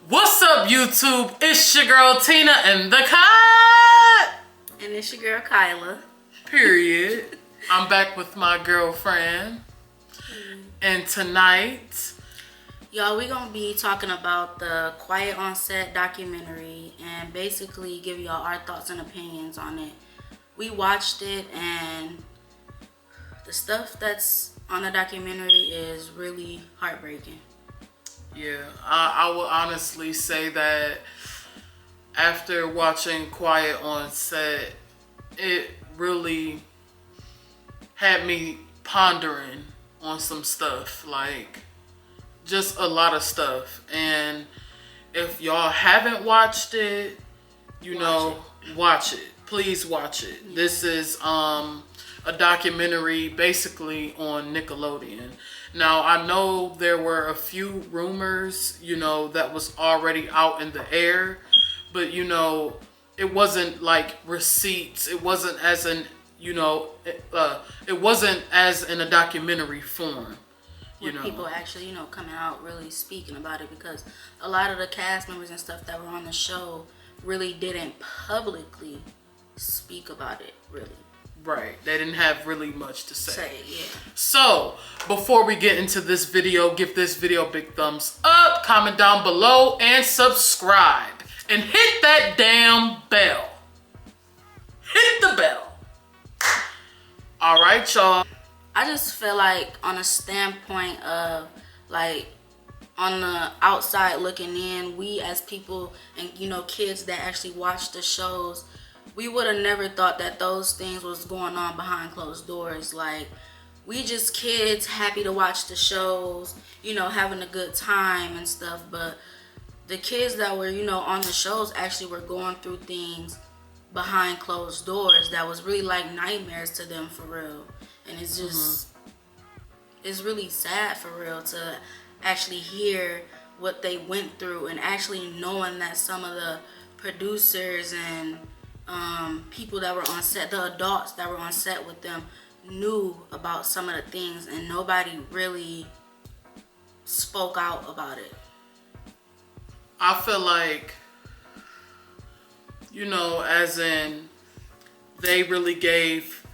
What's up, YouTube? It's your girl Tina and the cut. And it's your girl Kyla. Period. I'm back with my girlfriend. And tonight, y'all, we gonna be talking about the Quiet on Set documentary and basically give y'all our thoughts and opinions on it. We watched it and the stuff that's on the documentary is really heartbreaking. yeah, I will honestly say that after watching Quiet on Set, it really had me pondering on some stuff, like just a lot of stuff. And if y'all haven't watched it, watch it. Please watch it. Yeah. This is a documentary basically on Nickelodeon. Now, I know there were a few rumors, that was already out in the air, but it wasn't like receipts. It wasn't as in, it wasn't as in a documentary form. With people actually, coming out really speaking about it, because a lot of the cast members and stuff that were on the show really didn't publicly speak about it, really. Right. They didn't have really much to say. Yeah. So, before we get into this video, give this video a big thumbs up, comment down below, and subscribe. And hit that damn bell. Hit the bell. All right, y'all. I just feel like on a standpoint of like on the outside looking in, we as people and kids that actually watch the shows, we would have never thought that those things was going on behind closed doors. Like, we just kids happy to watch the shows, having a good time and stuff. But the kids that were, on the shows actually were going through things behind closed doors that was really like nightmares to them, for real. And it's just, it's really sad, for real, to actually hear what they went through, and actually knowing that some of the producers and people that were on set, the adults that were on set with them, knew about some of the things, and nobody really spoke out about it. I feel like, as in, they really gave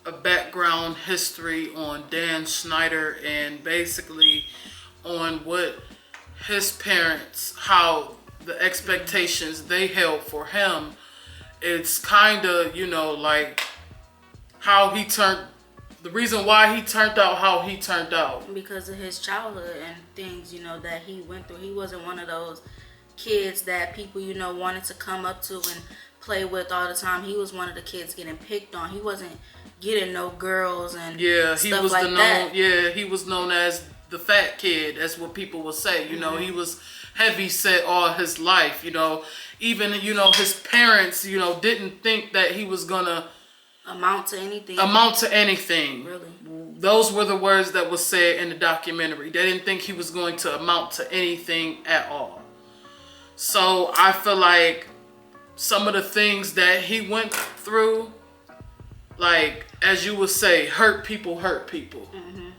a background history on Dan Schneider and basically on what his parents, how the expectations they held for him. It's kind of, like how he turned, the reason why he turned out how he turned out. Because of his childhood and things, that he went through. He wasn't one of those kids that people, wanted to come up to and play with all the time. He was one of the kids getting picked on. He wasn't getting no girls and stuff like that. Yeah, he was known as the fat kid. That's what people would say. He was heavy set all his life. Even his parents, didn't think that he was gonna amount to anything. Really, those were the words that was said in the documentary. They didn't think he was going to amount to anything at all. So I feel like some of the things that he went through, like, as you would say, hurt people.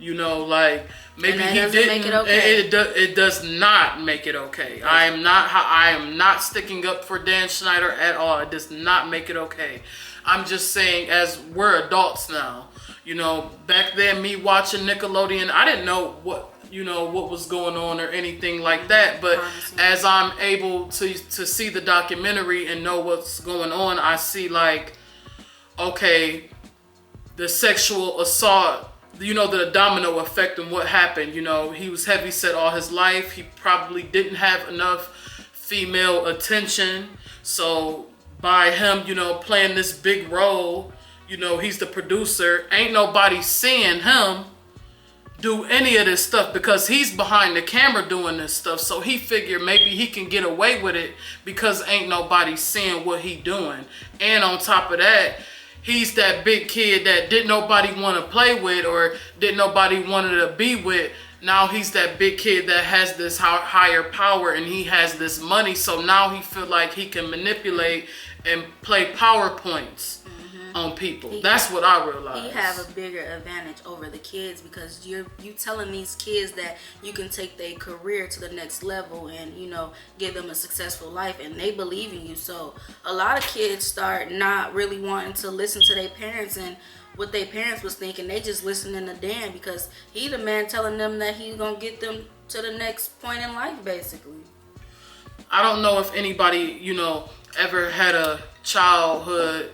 Like, maybe he didn't make it okay. It does not make it okay. I am not sticking up for Dan Schneider at all. It does not make it okay. I'm just saying, as we're adults now, back then, me watching Nickelodeon, I didn't know what was going on or anything like that. But as I'm able to see the documentary and know what's going on, I see, like, okay, the sexual assault, the domino effect and what happened. He was heavy set all his life. He probably didn't have enough female attention. So by him, playing this big role, he's the producer. Ain't nobody seeing him do any of this stuff because he's behind the camera doing this stuff. So he figured maybe he can get away with it because ain't nobody seeing what he doing. And on top of that, he's that big kid that didn't nobody want to play with or didn't nobody wanted to be with. Now he's that big kid that has this higher power and he has this money. So now he feel like he can manipulate and play PowerPoints. on people. That's what I realized. He have a bigger advantage over the kids because you telling these kids that you can take their career to the next level and, you know, give them a successful life, and they believe in you. So a lot of kids start not really wanting to listen to their parents and what their parents was thinking. They just listening to Dan because he the man telling them that he's gonna get them to the next point in life, basically. I don't know if anybody, you know, ever had a childhood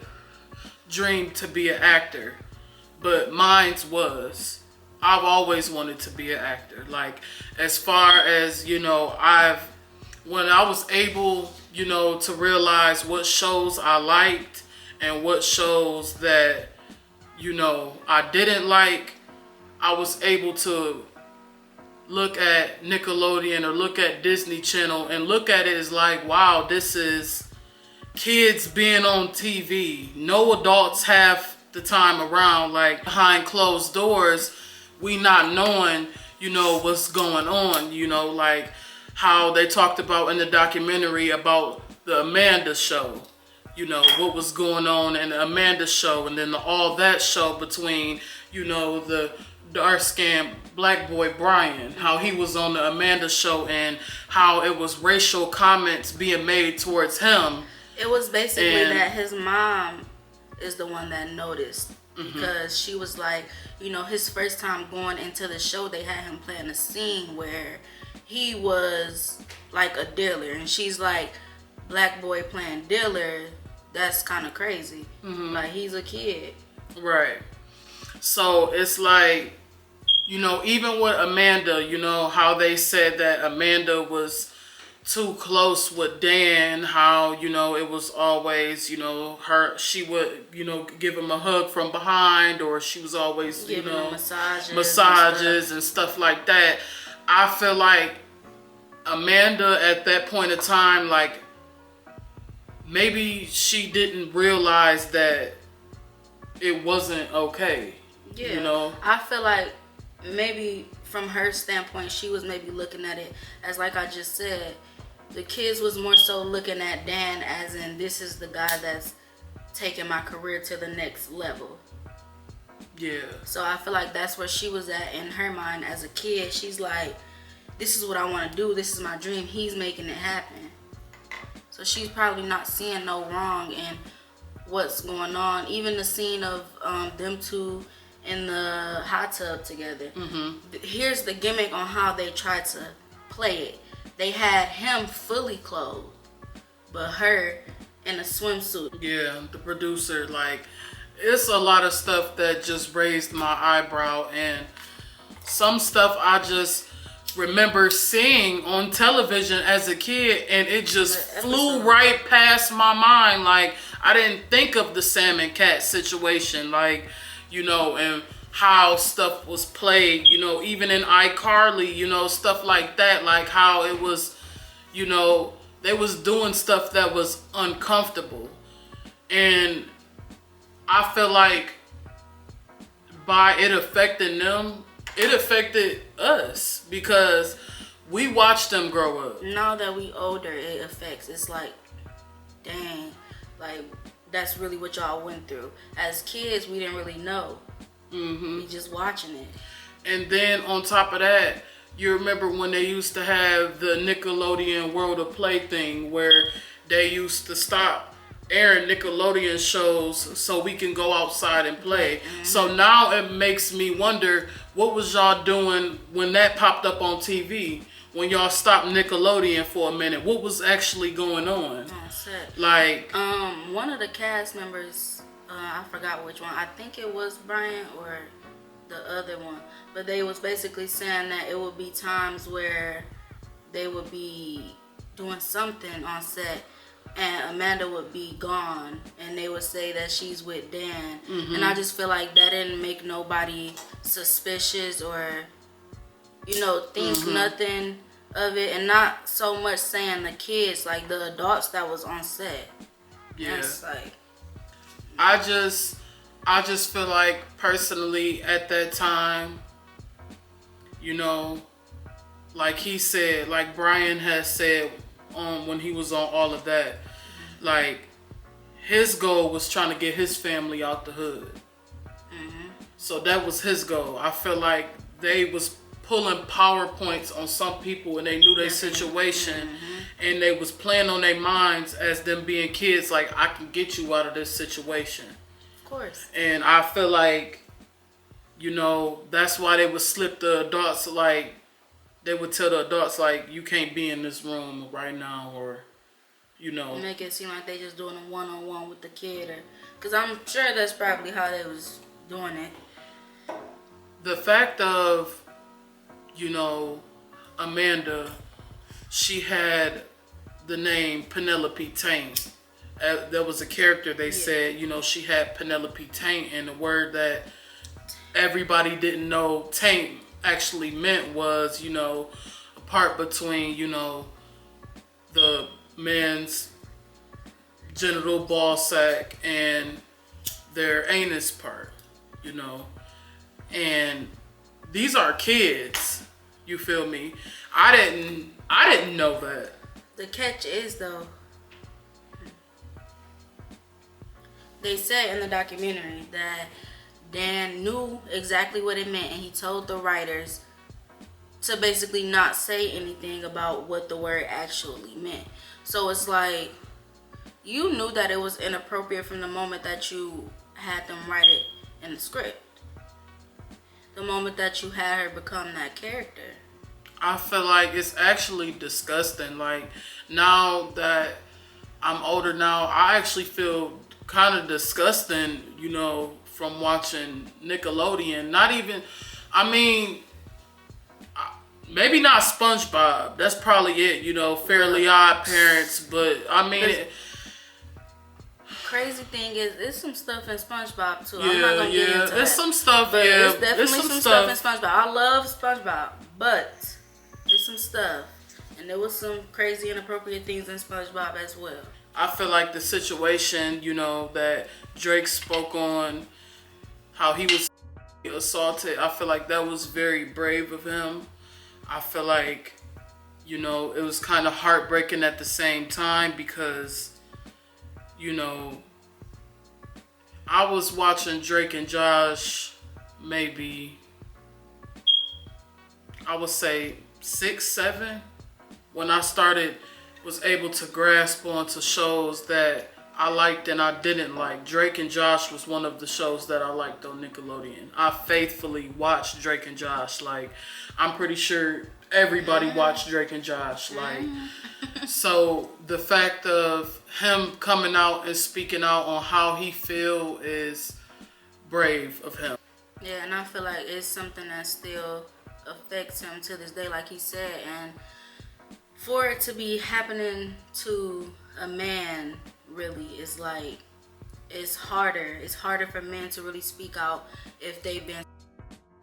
dream to be an actor, but mine's was. I've always wanted to be an actor. Like, as far as, you know, when I was able, you know, to realize what shows I liked and what shows that, you know, I didn't like, I was able to look at Nickelodeon or look at Disney Channel and look at it as like, wow, this is kids being on TV. No adults have the time around, like behind closed doors, we not knowing, you know, what's going on, you know, like how they talked about in the documentary about the Amanda show, you know, what was going on in the Amanda show, and then all that show between, you know, the dark-skinned black boy Brian, how he was on the Amanda show and how it was racial comments being made towards him. It was basically that his mom is the one that noticed, because she was like, you know, his first time going into the show, they had him playing a scene where he was like a dealer, and she's like, black boy playing dealer, that's kind of crazy. Like, he's a kid. Right. So it's like, you know, even with Amanda, you know, how they said that Amanda was too close with Dan, how, you know, it was always, you know, she would, you know, give him a hug from behind, or she was always, giving you know, massages and stuff like that. I feel like Amanda at that point in time, like, maybe she didn't realize that it wasn't okay. Yeah, you know, I feel like maybe from her standpoint, she was maybe looking at it as, like I just said, the kids was more so looking at Dan as in, this is the guy that's taking my career to the next level. Yeah. So I feel like that's where she was at in her mind as a kid. She's like, this is what I want to do. This is my dream. He's making it happen. So she's probably not seeing no wrong in what's going on. Even the scene of them two in the hot tub together. Here's the gimmick on how they tried to play it. They had him fully clothed, but her in a swimsuit. Yeah, the producer, like, it's a lot of stuff that just raised my eyebrow, and some stuff I just remember seeing on television as a kid, and it just flew right past my mind. Like, I didn't think of the salmon cat situation, like, you know, and how stuff was played, you know, even in iCarly, you know, stuff like that, like how it was, you know, they was doing stuff that was uncomfortable. And I feel like by it affecting them, it affected us because we watched them grow up. Now that we older, it affects. It's like, dang, like, that's really what y'all went through. As kids, we didn't really know. We just watching it. And then on top of that, you remember when they used to have the Nickelodeon World of Play thing where they used to stop airing Nickelodeon shows so we can go outside and play. So now it makes me wonder, what was y'all doing when that popped up on TV? When y'all stopped Nickelodeon for a minute, what was actually going on? Like, one of the cast members, I forgot which one. I think it was Brian or the other one. But they was basically saying that it would be times where they would be doing something on set and Amanda would be gone and they would say that she's with Dan. And I just feel like that didn't make nobody suspicious or, you know, think nothing of it. And not so much saying the kids, like the adults that was on set. Yeah. That's like, I just feel like personally at that time, you know, like he said, like Brian has said when he was on all of that, like his goal was trying to get his family out the hood. So that was his goal. I feel like they was pulling PowerPoints on some people and they knew their situation and they was playing on their minds as them being kids, like, I can get you out of this situation. Of course. And I feel like, that's why they would slip the adults, like, they would tell the adults, like, you can't be in this room right now, or, Make it seem like they just doing a one-on-one with the kid, because I'm sure that's probably how they was doing it. The fact of, Amanda, she had the name Penelope Taint. There was a character they said, she had Penelope Taint, and the word that everybody didn't know taint actually meant was, a part between, the man's genital ball sack and their anus part, and these are kids, you feel me? I didn't know that. The catch is, though, they said in the documentary that Dan knew exactly what it meant, and he told the writers to basically not say anything about what the word actually meant. So it's like, you knew that it was inappropriate from the moment that you had them write it in the script. The moment that you had her become that character. I feel like it's actually disgusting. Like, now that I'm older now, I actually feel kind of disgusting, from watching Nickelodeon. Not even, maybe not SpongeBob. That's probably it, Fairly Odd Parents. But, crazy thing is, there's some stuff in SpongeBob too. I'm not gonna get into that. There's some stuff, but there's definitely some stuff in SpongeBob. I love SpongeBob, but there's some stuff, and there was some crazy inappropriate things in SpongeBob as well. I feel like the situation, that Drake spoke on, how he was assaulted, I feel like that was very brave of him. I feel like, it was kind of heartbreaking at the same time because, I was watching Drake and Josh maybe, I would say 6, 7, when I was able to grasp onto shows that I liked and I didn't like. Drake and Josh was one of the shows that I liked on Nickelodeon. I faithfully watched Drake and Josh. Like, I'm pretty sure everybody watched Drake and Josh. Like, so the fact of him coming out and speaking out on how he feel is brave of him. Yeah, and I feel like it's something that still affects him to this day, like he said. And for it to be happening to a man, really, is like, it's harder. It's harder for men to really speak out if they've been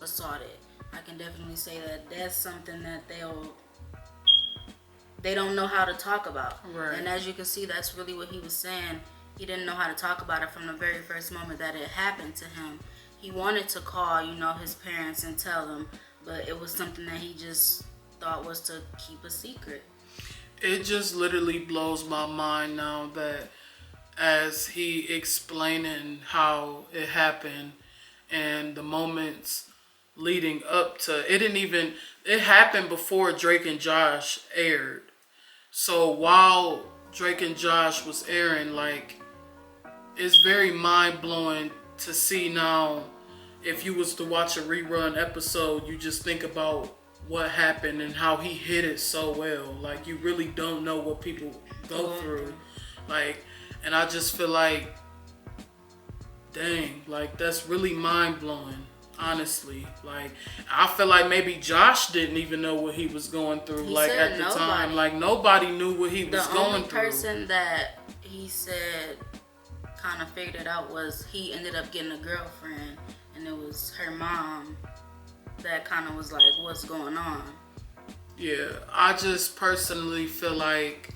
assaulted. I can definitely say that that's something that they don't know how to talk about. Right. And as you can see, that's really what he was saying. He didn't know how to talk about it from the very first moment that it happened to him. He wanted to call, his parents and tell them, but it was something that he just thought was to keep a secret. It just literally blows my mind now that as he explaining how it happened and the moments leading up to it happened before Drake and Josh aired. So while Drake and Josh was airing, like, it's very mind-blowing to see now. If you was to watch a rerun episode, you just think about what happened and how he hit it so well. Like, you really don't know what people go through. Like, and I just feel like, dang, like, that's really mind-blowing, honestly. Like, I feel like maybe Josh didn't even know what he was going through. He, like, at the time, like, nobody knew what he was going through. The only person that he said kind of figured it out was he ended up getting a girlfriend, and it was her mom that kind of was like, what's going on? Yeah, I just personally feel like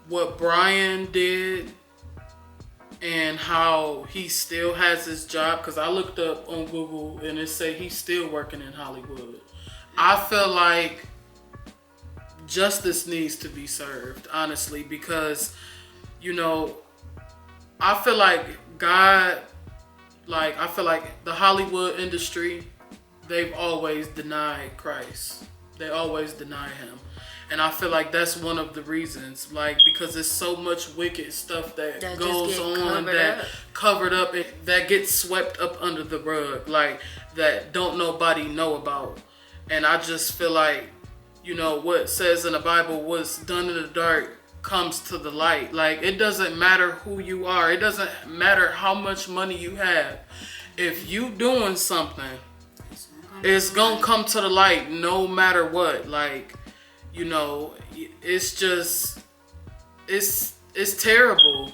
what Brian did and how he still has his job, because I looked up on Google and it said he's still working in Hollywood. I feel like justice needs to be served, honestly, because, I feel like God, like, I feel like the Hollywood industry, they've always denied Christ. They always deny him. And I feel like that's one of the reasons, like, because there's so much wicked stuff that goes on that covered up, that gets swept up under the rug, like, that don't nobody know about. And I just feel like, you know, what says in the Bible, what's done in the dark comes to the light. Like, it doesn't matter who you are. It doesn't matter how much money you have. If you doing something, it's gonna come to the light no matter what. Like, you know, it's just, it's terrible.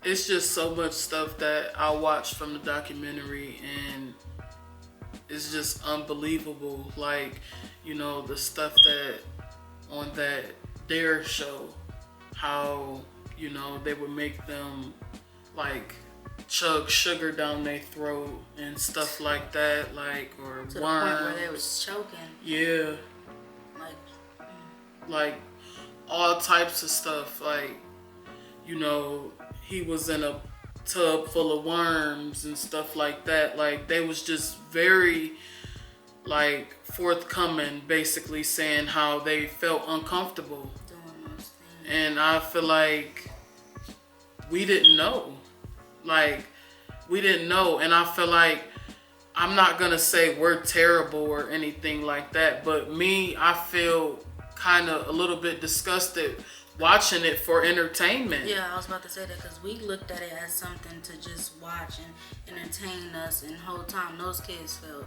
It's just so much stuff that I watched from the documentary, and it's just unbelievable. Like, you know, the stuff that on that Dare show, how, you know, they would make them like chug sugar down their throat and stuff like that, like, or to worms. the point where they was choking. Yeah. Like all types of stuff. Like, you know, he was in a tub full of worms and stuff like that. Like, they was just very, like, forthcoming, basically saying how they felt uncomfortable doing those things. And I feel like we didn't know. Like, we didn't know. And I feel like, I'm not gonna say we're terrible or anything like that, but me, I feel kind of a little bit disgusted watching it for entertainment. Yeah, I was about to say that, because we looked at it as something to just watch and entertain us, and the whole time those kids felt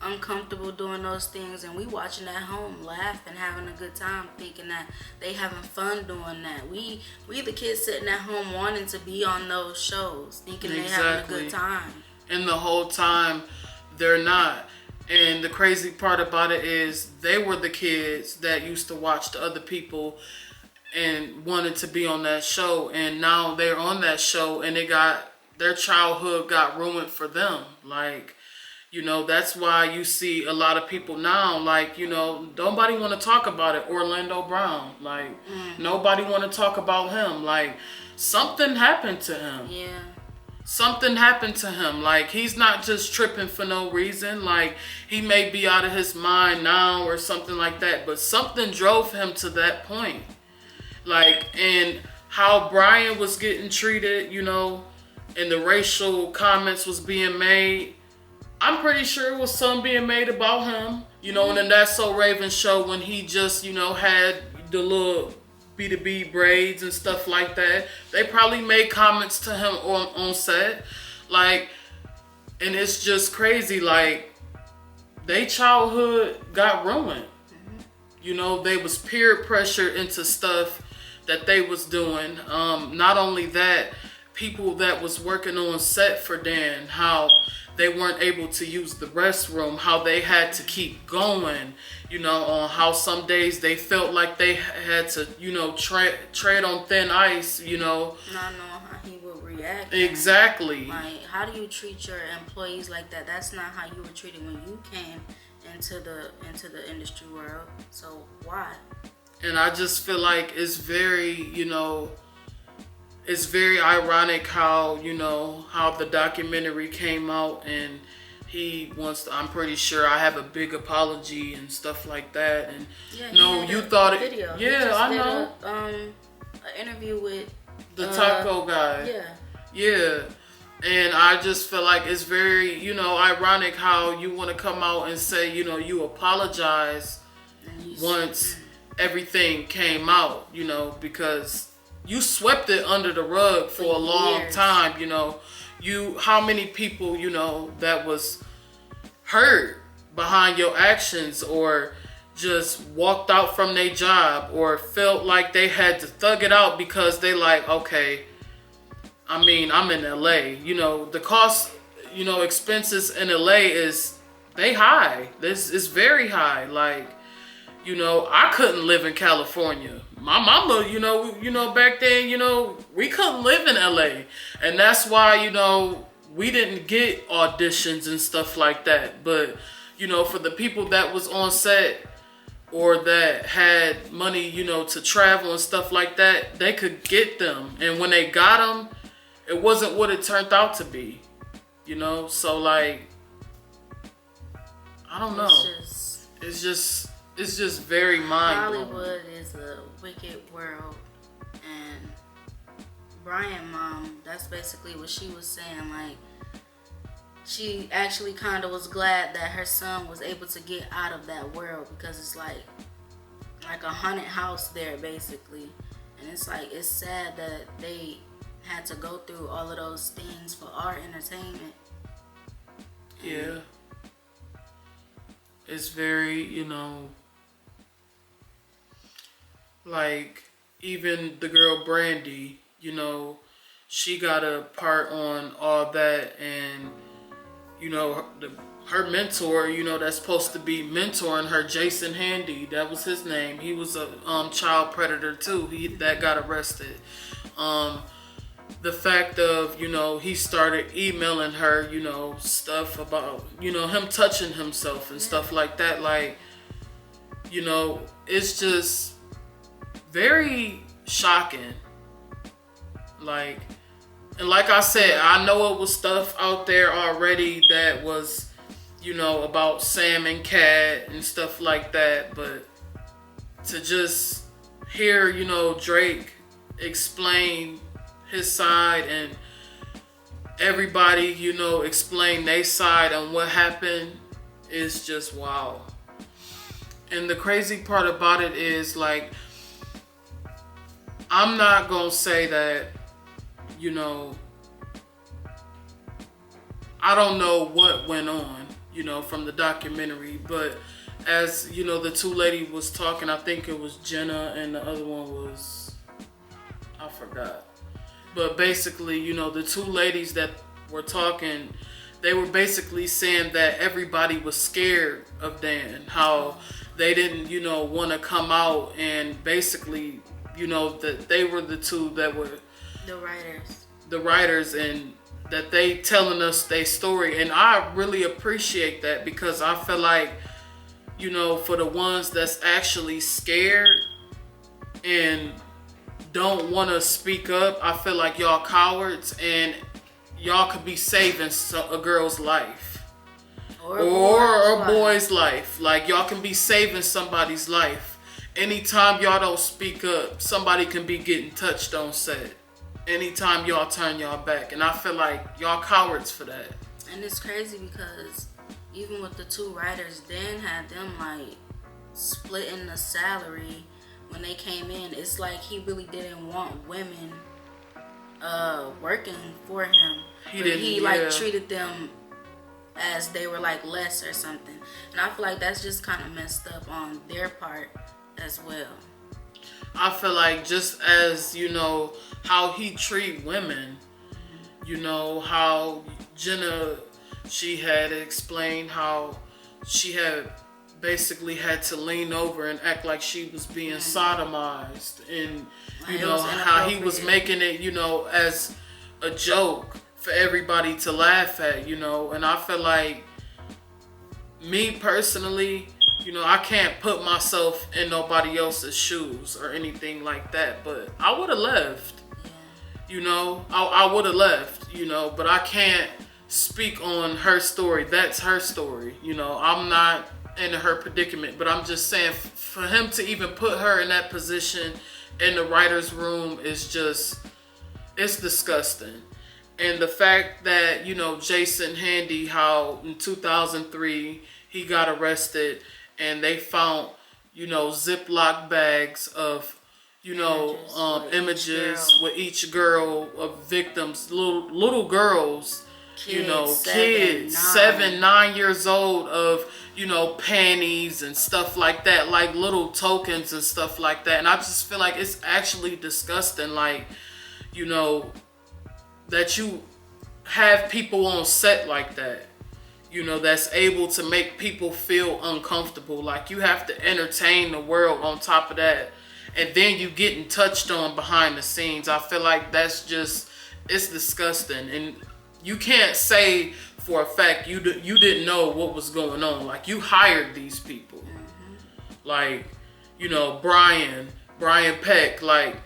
uncomfortable doing those things, and we watching at home laughing, having a good time, thinking that they having fun doing that. We the kids sitting at home wanting to be on those shows, thinking they having a good time. And the whole time they're not. And the crazy part about it is they were the kids that used to watch the other people and wanted to be on that show, and now they're on that show and their childhood got ruined for them. Like, you know, that's why you see a lot of people now, like, you know, nobody want to talk about it. Orlando Brown, like, nobody want to talk about him. Like, something happened to him. Yeah. Something happened to him. Like, he's not just tripping for no reason. Like, he may be out of his mind now or something like that, but something drove him to that point. Like, and how Brian was getting treated, you know, and the racial comments was being made, I'm pretty sure it was some being made about him, you know, and then That's So Raven show when he just, you know, had the little B2B braids and stuff like that. They probably made comments to him on set. Like, and it's just crazy. Like, their childhood got ruined. You know, they was peer pressured into stuff that they was doing. Not only that, people that was working on set for Dan, how they weren't able to use the restroom, how they had to keep going, you know, on how some days they felt like they had to, you know, tread on thin ice, you know. Not knowing how he would react. Exactly. Like, how do you treat your employees like that? That's not how you were treated when you came into the industry world. So why? And I just feel like it's very, you know, it's very ironic how, you know, how the documentary came out, and he wants to, I'm pretty sure, I have a big apology and stuff like that. And yeah, no, you thought it. Video. Yeah, I know. An interview with the taco guy. Yeah. Yeah. And I just feel like it's very, you know, ironic how you want to come out and say, you know, you apologize once everything came out, you know, because you swept it under the rug for a long time, you know. How many people, you know, that was hurt behind your actions, or just walked out from their job, or felt like they had to thug it out because they like, okay, I mean, I'm in LA, you know, the cost, you know, expenses in LA they high. This is very high. Like, you know, I couldn't live in California. My mama, you know, back then, you know, we couldn't live in LA. And that's why, you know, we didn't get auditions and stuff like that. But, you know, for the people that was on set or that had money, you know, to travel and stuff like that, they could get them. And when they got them, it wasn't what it turned out to be, you know. So like, I don't know. It's just very mind-blowing. Hollywood is a wicked world, and Brian mom, that's basically what she was saying. Like, she actually kind of was glad that her son was able to get out of that world, because it's like a haunted house there basically, and it's like, it's sad that they had to go through all of those things for our entertainment. Yeah, it's very, you know, like even the girl Brandy, you know, she got a part on all that, and you know, her mentor, you know, that's supposed to be mentoring her, Jason Handy, that was his name. He was a child predator too. That got arrested. The fact of, you know, he started emailing her, you know, stuff about, you know, him touching himself and stuff like that. Like, you know, it's just very shocking. Like, and like I said, I know it was stuff out there already that was, you know, about Sam and Cat and stuff like that. But to just hear, you know, Drake explain his side and everybody, you know, explain their side on what happened is just wow. And the crazy part about it is, like, I'm not gonna say that, you know, I don't know what went on, you know, from the documentary, but as, you know, the two ladies was talking, I think it was Jenna and the other one was, I forgot. But basically, you know, the two ladies that were talking, they were basically saying that everybody was scared of Dan, how they didn't, you know, want to come out, and basically, you know, that they were the two that were the writers, and that they telling us their story. And I really appreciate that, because I feel like, you know, for the ones that's actually scared and don't want to speak up, I feel like y'all cowards, and y'all could be saving a girl's life or a boy's life. Like, y'all can be saving somebody's life. Anytime y'all don't speak up, somebody can be getting touched on set. Anytime y'all turn y'all back, and I feel like y'all cowards for that. And it's crazy because even with the two writers, Dan had them like splitting the salary when they came in. It's like he really didn't want women working for him. He treated them as they were like less or something. And I feel like that's just kind of messed up on their part as well. I feel like just as, you know, how he treat women, you know, how Jenna, she had explained how she had basically had to lean over and act like she was being sodomized, and you know how he was making it, you know, as a joke for everybody to laugh at, you know. And I feel like, me personally, you know, I can't put myself in nobody else's shoes or anything like that, but I would have left. You know, I would have left, you know, but I can't speak on her story. That's her story. You know, I'm not in her predicament, but I'm just saying, for him to even put her in that position in the writer's room is just, it's disgusting. And the fact that, you know, Jason Handy, how in 2003 he got arrested, and they found, you know, Ziploc bags of, you know, images with each girl of victims, little girls, kids, 7, 9 years old, of, you know, panties and stuff like that, like little tokens and stuff like that. And I just feel like it's actually disgusting, like, you know, that you have people on set like that, you know, that's able to make people feel uncomfortable. Like, you have to entertain the world on top of that, and then you getting touched on behind the scenes. I feel like that's just, it's disgusting. And you can't say for a fact you didn't know what was going on. Like, you hired these people. Like, you know, Brian Peck, like,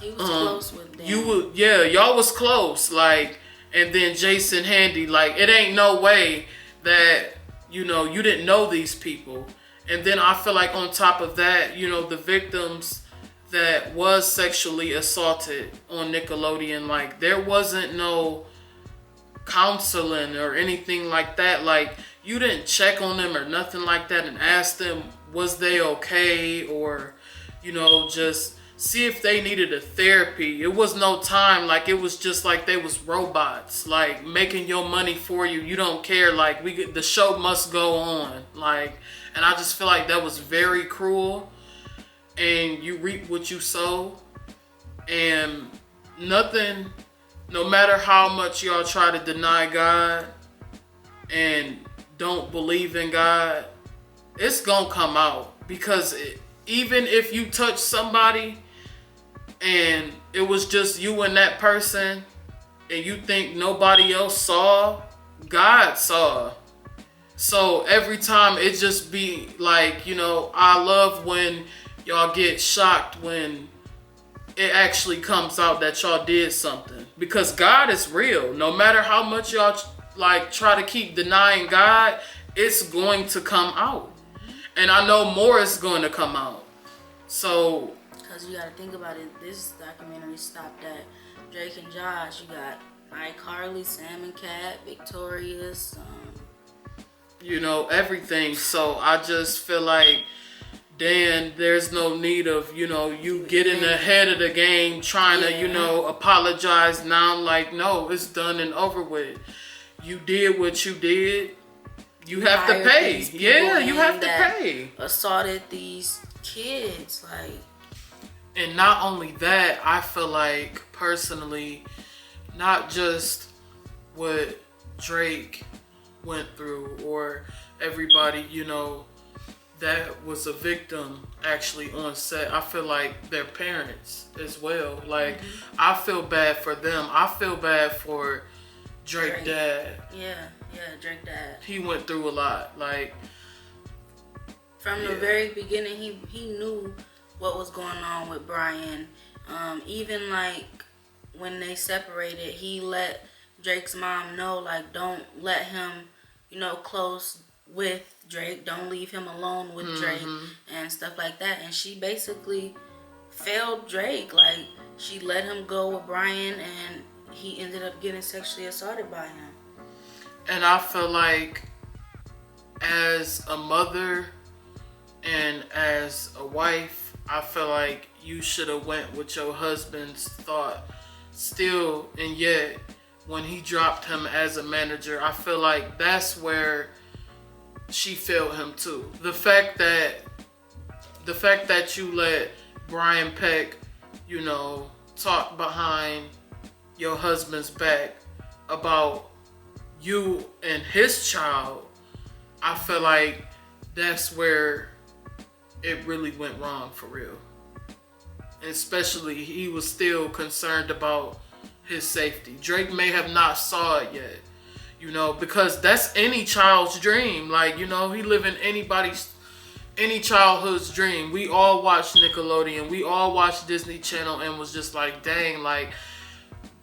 He was close with Dan. Y'all was close, like, and then Jason Handy, like, it ain't no way that, you didn't know these people. And then I feel like on top of that, the victims that was sexually assaulted on Nickelodeon, like, there wasn't no counseling or anything like that. Like, you didn't check on them or nothing like that and ask them, was they okay? Or, just see if they needed a therapy. It was no time. Like, it was just like they was robots, like, making your money for you. You don't care. Like, the show must go on. Like, and I just feel like that was very cruel. And you reap what you sow. And nothing, no matter how much y'all try to deny God and don't believe in God, it's gonna come out. Because even if you touch somebody and it was just you and that person and you think nobody else saw, God saw. So every time it just be like, I love when y'all get shocked when it actually comes out that y'all did something. Because God is real. No matter how much y'all like try to keep denying God, it's going to come out. And I know more is going to come out. So, because you got to think about it, this documentary stopped at Drake and Josh. You got Mike Harley, Sam and Cat, Victorious, everything. So I just feel like, Dan, there's no need of, you getting ahead of the game, trying to, apologize now. Like, no, it's done and over with. You did what you did. You have to pay. Yeah, you have to pay. Assaulted these kids, like. And not only that, I feel like, personally, not just what Drake went through or everybody, that was a victim actually on set. I feel like their parents as well. Like, I feel bad for them. I feel bad for Drake dad. Yeah, Drake dad. He went through a lot. Like, from the very beginning, he knew what was going on with Brian. Even like when they separated, he let Drake's mom know, like, don't let him, close with Drake. Don't leave him alone with Drake and stuff like that. And she basically failed Drake. Like, she let him go with Brian and he ended up getting sexually assaulted by him. And I feel like as a mother and as a wife, I feel like you should have went with your husband's thought still. And yet when he dropped him as a manager, I feel like that's where she failed him too. The fact that you let Brian Peck, talk behind your husband's back about you and his child, I feel like that's where it really went wrong for real. And especially he was still concerned about his safety. Drake may have not saw it yet, because that's any child's dream. Like, he live in any childhood's dream. We all watched Nickelodeon. We all watched Disney Channel and was just like, dang, like,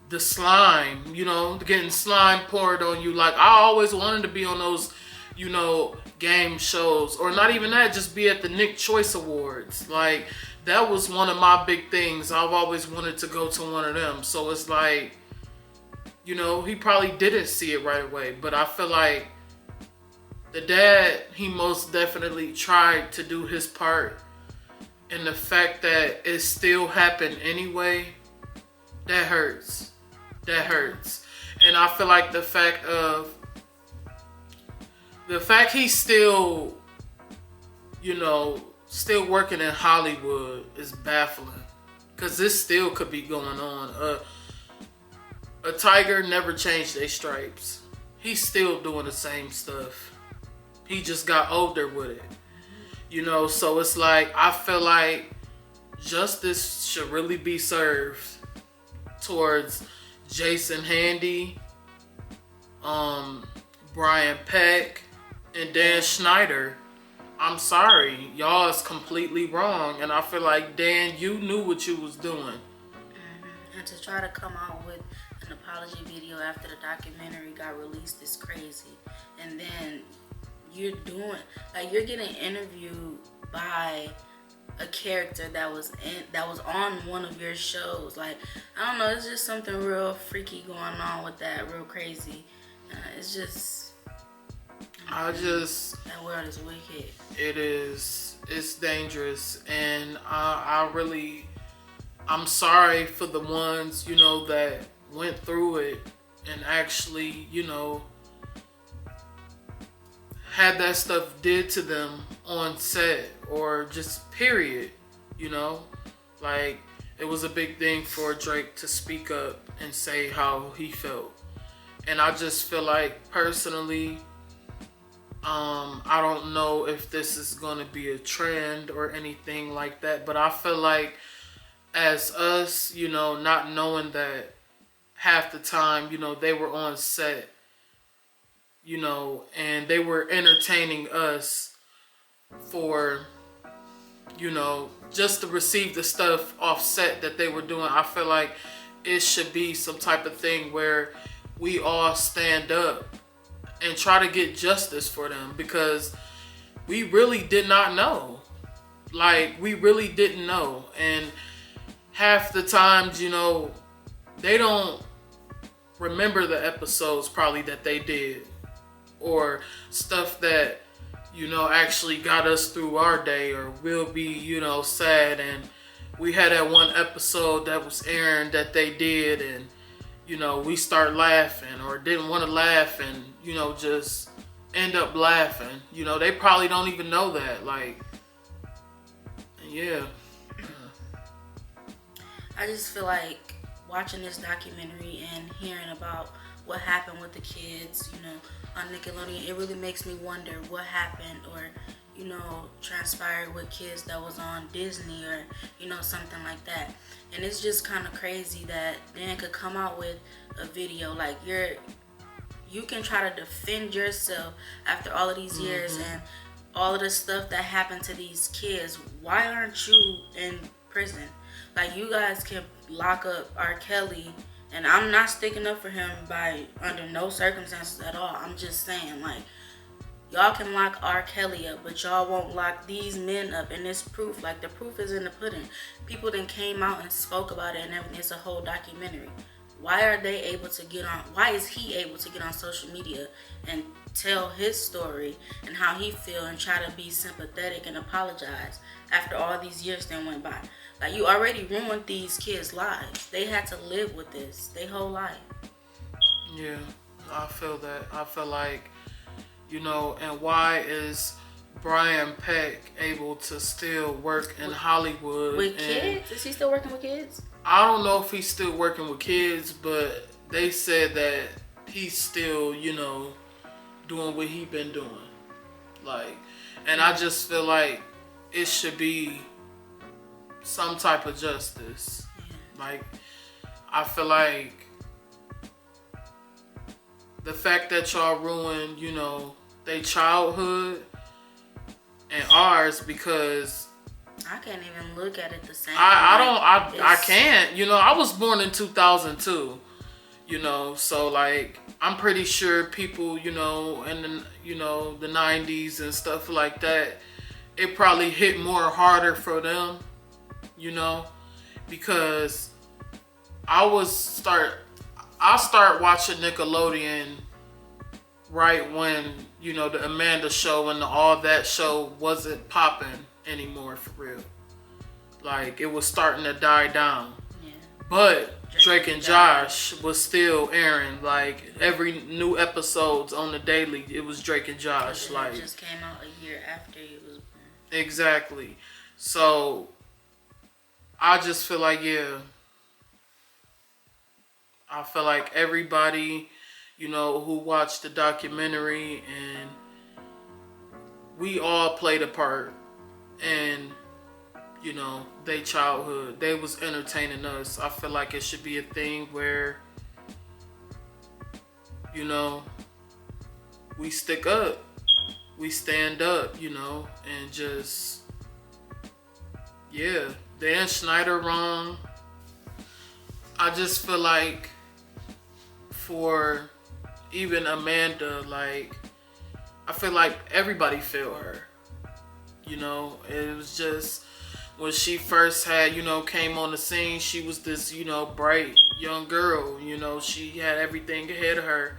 the slime, getting slime poured on you. Like, I always wanted to be on those, game shows, or not even that, just be at the Nick Choice Awards. Like, that was one of my big things. I've always wanted to go to one of them. So it's like, he probably didn't see it right away, but I feel like the dad, he most definitely tried to do his part. And the fact that it still happened anyway, that hurts. That hurts. And I feel like the fact he's still, still working in Hollywood is baffling. Because this still could be going on. A tiger never changed their stripes. He's still doing the same stuff. He just got older with it. So it's like, I feel like justice should really be served towards Jason Handy, Brian Peck, and Dan Schneider. I'm sorry, y'all is completely wrong. And I feel like, Dan, you knew what you was doing. And to try to come out with an apology video after the documentary got released is crazy. And then you're getting interviewed by a character that was on one of your shows. Like, I don't know, it's just something real freaky going on with that, real crazy. It's just that world is wicked. It is. It's dangerous, and I'm sorry for the ones, that went through it and actually, had that stuff did to them on set or just period, like it was a big thing for Drake to speak up and say how he felt. And I just feel like personally, I don't know if this is going to be a trend or anything like that, but I feel like as us, not knowing that half the time, they were on set, and they were entertaining us for, just to receive the stuff off set that they were doing. I feel like it should be some type of thing where we all stand up and try to get justice for them, because we really did not know. Like, we really didn't know. And half the times, they don't remember the episodes probably that they did, or stuff that, actually got us through our day, or will be, sad. And we had that one episode that was airing that they did, and, we start laughing or didn't want to laugh, and, just end up laughing. They probably don't even know that. Like, yeah. I just feel like watching this documentary and hearing about what happened with the kids, on Nickelodeon, it really makes me wonder what happened or, transpired with kids that was on Disney or, something like that. And it's just kind of crazy that Dan could come out with a video like you can try to defend yourself after all of these years and all of the stuff that happened to these kids. Why aren't you in prison? Like, you guys can lock up R. Kelly, and I'm not sticking up for him under no circumstances at all. I'm just saying, like, y'all can lock R. Kelly up, but y'all won't lock these men up. And it's proof. Like, the proof is in the pudding. People then came out and spoke about it and everything. It's a whole documentary. Why are they able to get on? Why is he able to get on social media and tell his story and how he feel and try to be sympathetic and apologize after all these years that went by? Like, you already ruined these kids' lives. They had to live with this their whole life. Yeah, I feel that. I feel like, and why is Brian Peck able to still work in Hollywood? With kids? Is he still working with kids? I don't know if he's still working with kids, but they said that he's still, doing what he been doing. Like, and I just feel like it should be some type of justice. Like, I feel like the fact that y'all ruined, their childhood and ours, because I can't even look at it the same. I can't. I was born in 2002. So like, I'm pretty sure people, in the, the 90s and stuff like that, it probably hit more harder for them, because I start watching Nickelodeon right when, the Amanda Show and all that show wasn't popping anymore, for real. Like, it was starting to die down. Yeah. But Drake and Josh was still airing. Like, every new episodes on the daily, it was Drake and Josh. Like, it just came out a year after he was born. Exactly. So I just feel like, I feel like everybody, who watched the documentary, and we all played a part in, their childhood. They was entertaining us. I feel like it should be a thing where, we stick up, we stand up, and just, Dan Schneider wrong. I just feel like for even Amanda, like, I feel like everybody feel her. You know, it was just when she first had, came on the scene, she was this, bright young girl. She had everything ahead of her.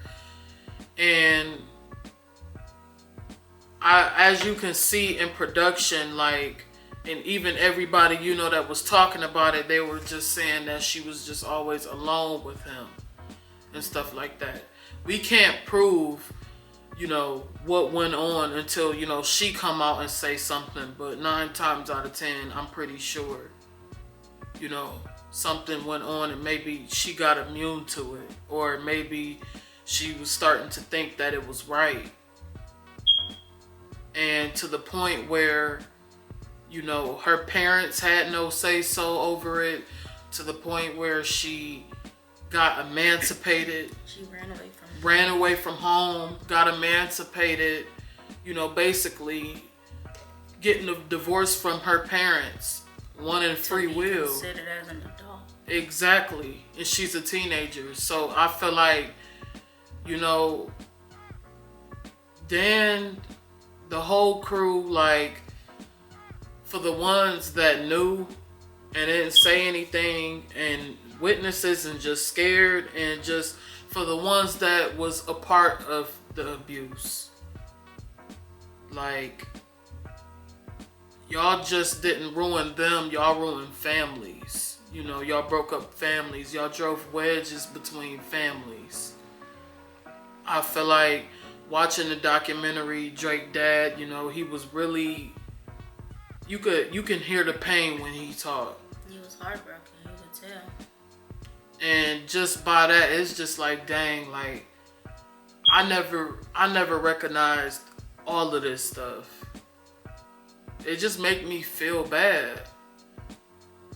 And as you can see in production, like, and even everybody, that was talking about it, they were just saying that she was just always alone with him and stuff like that. We can't prove, what went on until, she come out and say something. But 9 times out of 10, I'm pretty sure, something went on and maybe she got immune to it. Or maybe she was starting to think that it was right. And to the point where, her parents had no say-so over it, to the point where she got emancipated. She ran away from home, got emancipated, basically getting a divorce from her parents, wanting free will. Considered as an adult. Exactly. And she's a teenager. So I feel like, Dan, the whole crew, like, for the ones that knew and didn't say anything, and witnesses and just scared, and just for the ones that was a part of the abuse, like, y'all just didn't ruin them, y'all ruined families. Y'all broke up families, y'all drove wedges between families. I feel like watching the documentary, Drake Dad, he was really, you can hear the pain when he talked. He was heartbroken, you could tell. And just by that, it's just like, dang, like, I never recognized all of this stuff. It just make me feel bad.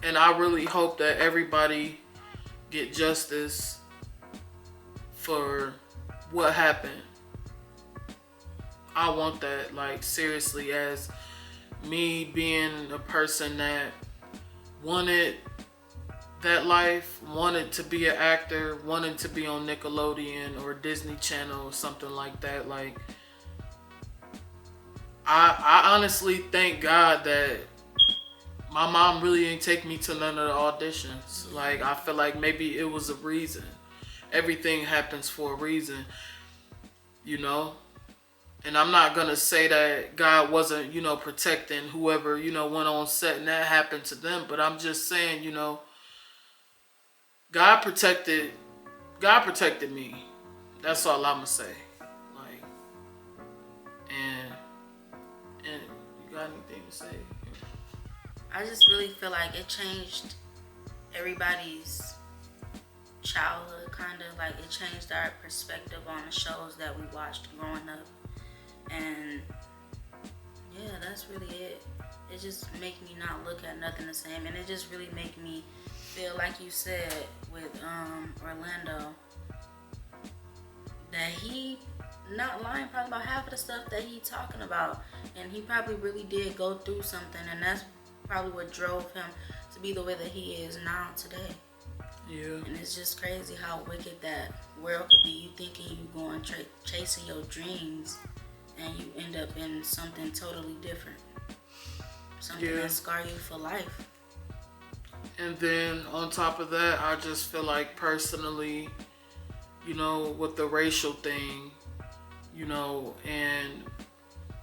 And I really hope that everybody get justice for what happened. I want that, like, seriously, as me being a person that wanted that life, wanted to be an actor, wanted to be on Nickelodeon or Disney Channel or something like that. Like, I honestly thank God that my mom really didn't take me to none of the auditions. Like, I feel like maybe it was a reason. Everything happens for a reason, And I'm not going to say that God wasn't, protecting whoever, went on set and that happened to them. But I'm just saying, God protected me. That's all I'm going to say. Like, and you got anything to say? I just really feel like it changed everybody's childhood, kind of. Like, it changed our perspective on the shows that we watched growing up. And yeah, that's really it. It just make me not look at nothing the same. And it just really make me feel, like you said with Orlando, that he not lying probably about half of the stuff that he talking about. And he probably really did go through something, and that's probably what drove him to be the way that he is now today. Yeah. And it's just crazy how wicked that world could be. You thinking you going chasing your dreams, and you end up in something totally different. Something that scar you for life. And then on top of that, I just feel like personally, with the racial thing, and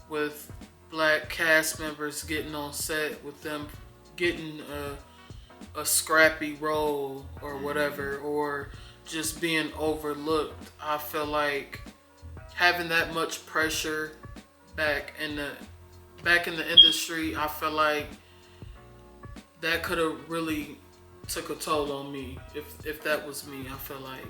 with black cast members getting on set, with them getting a scrappy role or whatever, or just being overlooked, I feel like having that much pressure back in the industry, I feel like that could have really took a toll on me. If that was me, I feel like,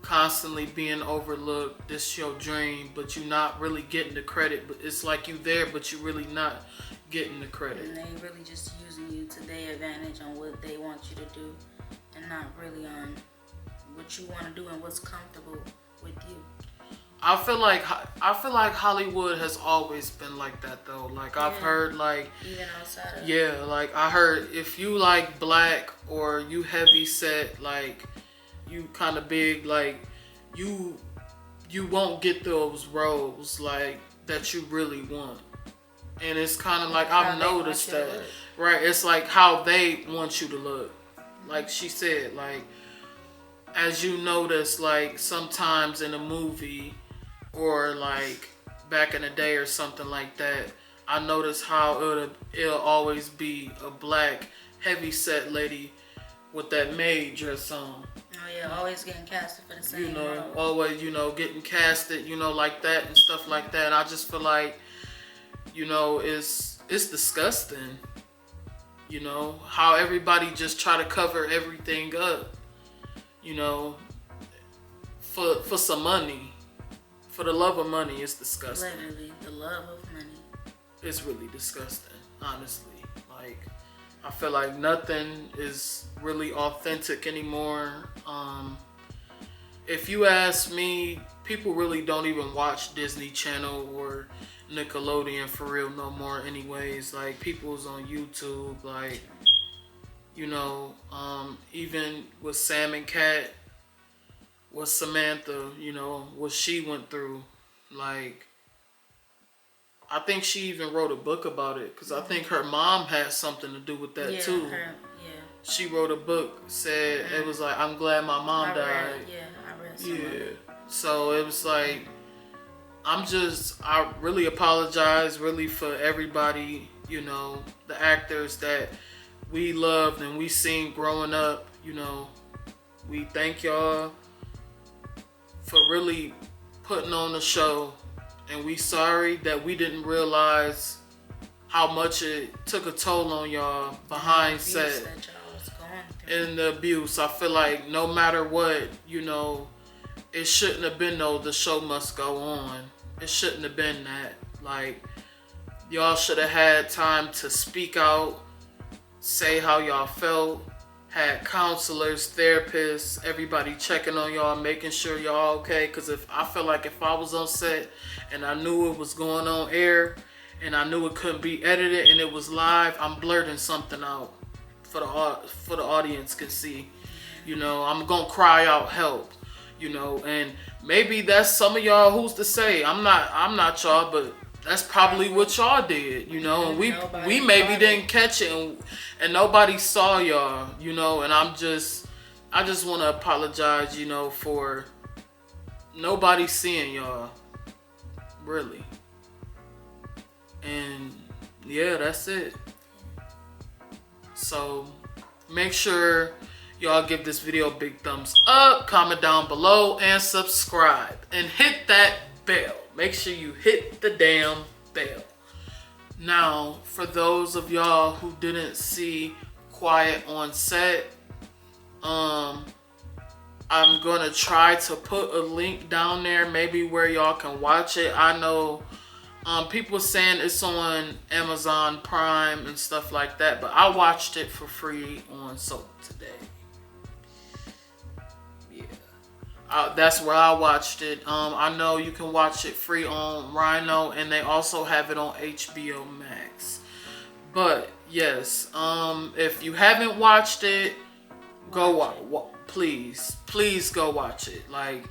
constantly being overlooked, this your dream, but you're not really getting the credit. But it's like you there, but you're really not getting the credit. And they really just using you to their advantage on what they want you to do, and not really on what you want to do and what's comfortable with you. I feel like Hollywood has always been like that though. Like I've heard like even outside of like I heard if you like black or you heavy set, like you kind of big, like you won't get those roles like that you really want. And it's kind of like I've noticed that, right? It's like how they want you to look. Like she said, like as you notice, like sometimes in a movie or like back in the day or something like that, I noticed how it'll always be a black heavy set lady with that maid dress on. Oh yeah, always getting casted for the same role. Always, getting casted, like that and stuff like that. I just feel like, it's disgusting. How everybody just try to cover everything up, for some money. For the love of money, it's disgusting. Literally, the love of money. It's really disgusting, honestly. Like, I feel like nothing is really authentic anymore. If you ask me, people really don't even watch Disney Channel or Nickelodeon for real no more anyways. Like, people's on YouTube, like, even with Sam and Cat, with Samantha, what she went through, like, I think she even wrote a book about it because I think her mom had something to do with that too. She wrote a book, said it was like, I'm glad my mom died. I read some of it. So it was like, I really apologize really for everybody, the actors that we loved and we seen growing up, we thank y'all for really putting on the show, and we sorry that we didn't realize how much it took a toll on y'all behind set and the abuse. I feel like no matter what, it shouldn't have been the show must go on. It shouldn't have been that. Like, y'all should have had time to speak out, say how y'all felt, had counselors, therapists, everybody checking on y'all, making sure y'all okay. Because I feel like if I was on set and I knew it was going on air and I knew it couldn't be edited and it was live, I'm blurting something out for the audience can see. I'm gonna cry out help. And maybe that's some of y'all, who's to say. I'm not y'all, but that's probably what y'all did, and we maybe didn't catch it and nobody saw y'all, and I just want to apologize, for nobody seeing y'all, really. And yeah, that's it. So make sure y'all give this video a big thumbs up, comment down below, and subscribe. And hit that bell. Make sure you hit the damn bell. Now, for those of y'all who didn't see Quiet on Set, I'm gonna try to put a link down there, maybe where y'all can watch it. I know people saying it's on Amazon Prime and stuff like that, but I watched it for free on Soap today. That's where I watched it. I know you can watch it free on Rhino, and they also have it on HBO Max. But yes, if you haven't watched it, go watch. Please go watch it. Like,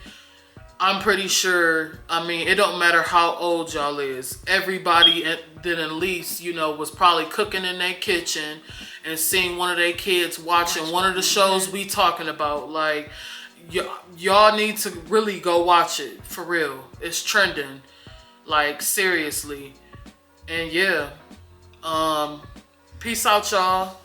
I'm pretty sure. I mean, it don't matter how old y'all is. Everybody that at least was probably cooking in their kitchen and seeing one of their kids watching one of the shows we talking about. Like, y'all need to really go watch it, for real. It's trending, like, seriously. And yeah, peace out, y'all.